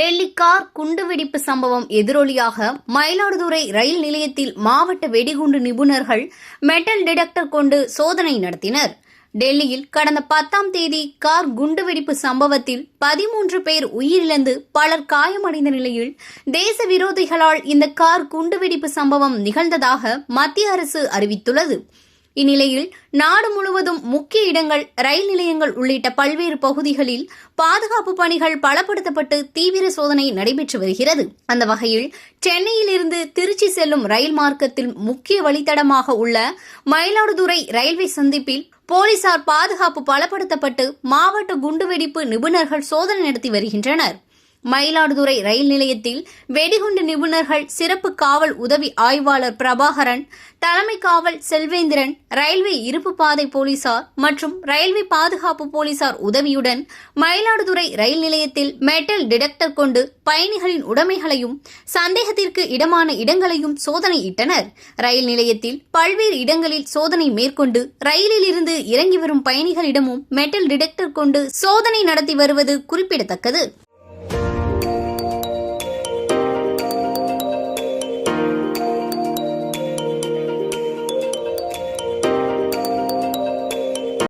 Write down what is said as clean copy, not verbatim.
Delhi car குண்டுவெடிப்பு சம்பவம் எதிரொலியாக மயிலாடுதுறை ரயில் நிலையத்தில் மாவட்ட வெடிகுண்டு நிபுணர்கள் மெட்டல் டிடெக்டர் கொண்டு சோதனை நடத்தினர். டெல்லியில் கடந்த 10ஆம் தேதி கார் குண்டுவெடிப்பு சம்பவத்தில் 13 பேர் உயிரிழந்து பலர் காயமடைந்த நிலையில் தேச விரோதிகளால் இந்த கார் குண்டுவெடிப்பு சம்பவம் நிகழ்ந்ததாக மத்திய அரசு அறிவித்துள்ளது. இந்நிலையில் நாடு முழுவதும் முக்கிய இடங்கள், ரயில் நிலையங்கள் உள்ளிட்ட பல்வேறு பகுதிகளில் பாதுகாப்பு பணிகள் பலப்படுத்தப்பட்டு தீவிர சோதனை நடைபெற்று வருகிறது. அந்த வகையில் சென்னையில் இருந்து திருச்சி செல்லும் ரயில் மார்க்கத்தில் முக்கிய வழித்தடமாக உள்ள மயிலாடுதுறை ரயில்வே சந்திப்பில் போலீசார் பாதுகாப்பு பலப்படுத்தப்பட்டு மாவட்ட குண்டுவெடிப்பு நிபுணர்கள் சோதனை நடத்தி வருகின்றனர். மயிலாடுதுறை ரயில் நிலையத்தில் வெடிகுண்டு நிபுணர்கள், சிறப்பு காவல் உதவி ஆய்வாளர் பிரபாகரன், தலைமை காவல் செல்வேந்திரன், ரயில்வே இருப்பு பாதை போலீசார் மற்றும் ரயில்வே பாதுகாப்பு போலீசார் உதவியுடன் மயிலாடுதுறை ரயில் நிலையத்தில் மெட்டல் டிடெக்டர் கொண்டு பயணிகளின் உடைமைகளையும் சந்தேகத்திற்கு இடமான இடங்களையும் சோதனையிட்டனர். ரயில் நிலையத்தில் பல்வேறு இடங்களில் சோதனை மேற்கொண்டு ரயிலில் இருந்து இறங்கி வரும் பயணிகளிடமும் மெட்டல் டிடெக்டர் கொண்டு சோதனை நடத்தி வருவது குறிப்பிடத்தக்கது.